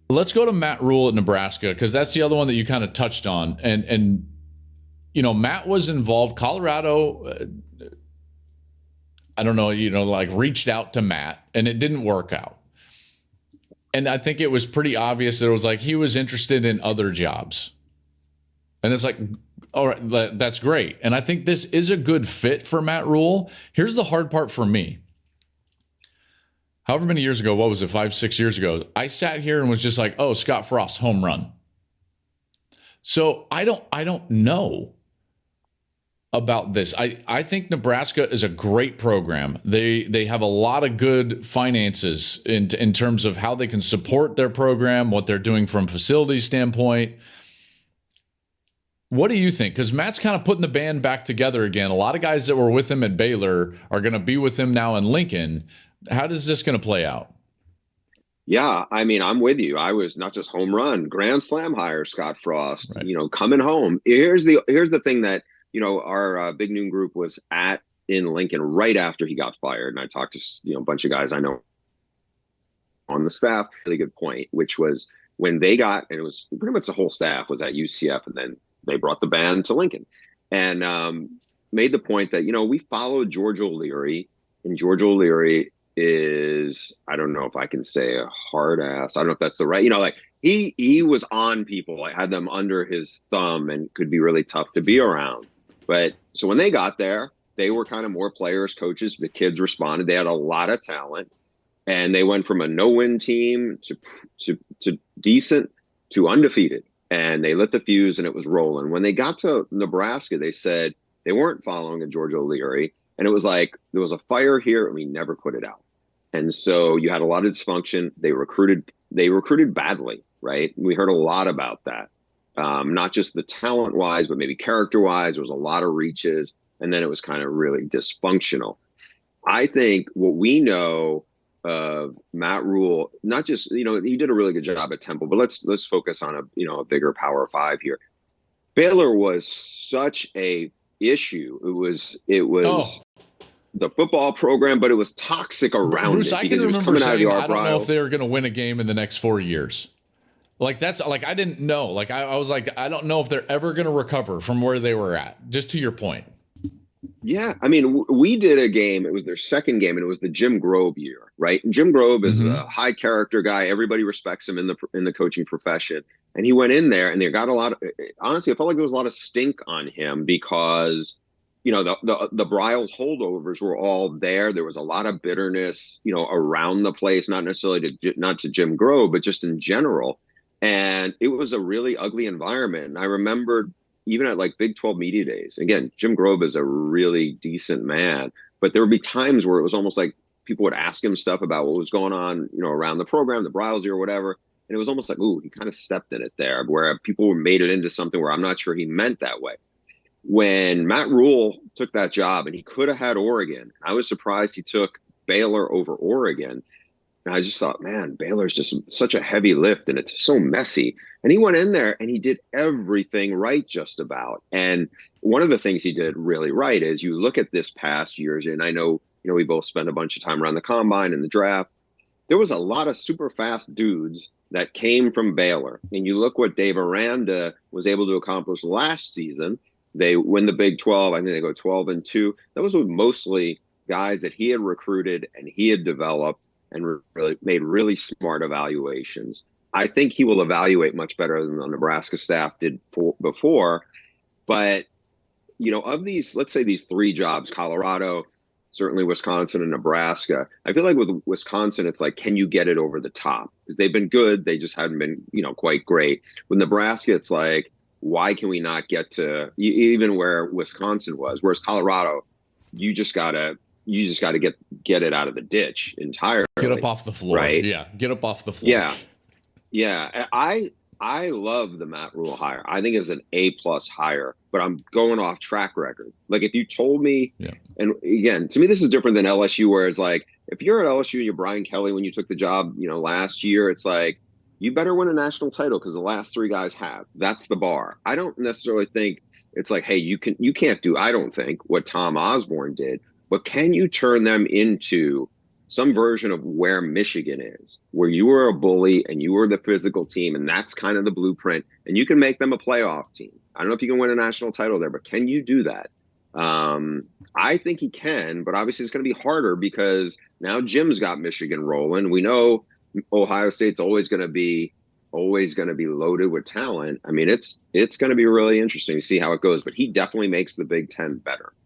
Let's go to Matt Rhule at Nebraska, because that's the other one that you kind of touched on. And Matt was involved. Colorado, I don't know, like reached out to Matt, and it didn't work out. And I think it was pretty obvious that it was like he was interested in other jobs. And it's like, all right, that's great. And I think this is a good fit for Matt Rhule. Here's the hard part for me. However many years ago, what was it, 5-6 years ago, I sat here and was just like, oh, Scott Frost, home run. So I don't know about this. I think Nebraska is a great program. They have a lot of good finances in terms of how they can support their program, what they're doing from facility standpoint. What do you think? Because Matt's kind of putting the band back together again. A lot of guys that were with him at Baylor are going to be with him now in Lincoln. How is this going to play out? Yeah, I mean, I'm with you. I was not just home run, grand slam hire Scott Frost, right. Coming home. Here's the thing that, our Big Noon group was in Lincoln right after he got fired. And I talked to, a bunch of guys I know on the staff. Really good point, which was when they got, and it was pretty much the whole staff was at UCF, and then they brought the band to Lincoln and made the point that, we followed George O'Leary, and George O'Leary is, I don't know if I can say a hard ass. I don't know if that's the right, like he was on people, like had them under his thumb and could be really tough to be around. But so when they got there, they were kind of more players, coaches. The kids responded. They had a lot of talent, and they went from a no-win team to decent to undefeated. And they lit the fuse, and it was rolling. When they got to Nebraska, they said they weren't following a George O'Leary, and it was like there was a fire here, and we never put it out. And so you had a lot of dysfunction. They recruited badly, right? We heard a lot about that. Not just the talent wise, but maybe character wise. There was a lot of reaches, and then it was kind of really dysfunctional. I think what we know of Matt Rhule, not just, he did a really good job at Temple, but let's focus on a bigger Power Five here. Baylor was such a issue. It was the football program, but it was toxic around Bruce, it. I can remember saying, I don't know if they were were going to win a game in the next 4 years. Like, that's like, I didn't know. Like, I was like, I don't know if they're ever going to recover from where they were at, just to your point. Yeah. I mean, we did a game. It was their second game, and it was the Jim Grobe year, right? And Jim Grobe is a high character guy. Everybody respects him in the coaching profession. And he went in there, and they got a lot of, honestly, I felt like there was a lot of stink on him because, the Brile holdovers were all there. There was a lot of bitterness, around the place, not necessarily not to Jim Grobe, but just in general. And it was a really ugly environment. And I remembered even at like Big 12 media days, again, Jim Grobe is a really decent man, but there would be times where it was almost like people would ask him stuff about what was going on, around the program, the Briles or whatever. And it was almost like, ooh, he kind of stepped in it there, where people made it into something where I'm not sure he meant that way. When Matt Rhule took that job, and he could have had Oregon, I was surprised he took Baylor over Oregon. And I just thought, man, Baylor's just such a heavy lift, and it's so messy. And he went in there and he did everything right, just about. And one of the things he did really right is you look at this past years, and I know, we both spent a bunch of time around the combine and the draft. There was a lot of super fast dudes that came from Baylor. And you look what Dave Aranda was able to accomplish last season. They win the Big 12. I think they go 12-2. That was with mostly guys that he had recruited and he had developed and really made really smart evaluations. I think he will evaluate much better than the Nebraska staff did before. But, of these, let's say these three jobs, Colorado, certainly Wisconsin and Nebraska, I feel like with Wisconsin, it's like, can you get it over the top? Because they've been good. They just haven't been, quite great. With Nebraska, it's like, why can we not get to even where Wisconsin was? Whereas Colorado, you just gotta get it out of the ditch entirely. Get up off the floor, right? Yeah, get up off the floor. Yeah. I love the Matt Rhule hire. I think it's an A+ hire, but I'm going off track record. Like, if you told me, and again, to me, this is different than LSU, where it's like, if you're at LSU and you're Brian Kelly when you took the job, last year, it's like, you better win a national title because the last three guys have. That's the bar. I don't necessarily think it's like, hey, you can't do, I don't think, what Tom Osborne did, but can you turn them into some version of where Michigan is, where you were a bully and you were the physical team, and that's kind of the blueprint, and you can make them a playoff team. I don't know if you can win a national title there, but can you do that? I think he can, but obviously it's going to be harder because now Jim's got Michigan rolling. We know Ohio State's always going to be loaded with talent. I mean, it's going to be really interesting to see how it goes, but he definitely makes the Big Ten better.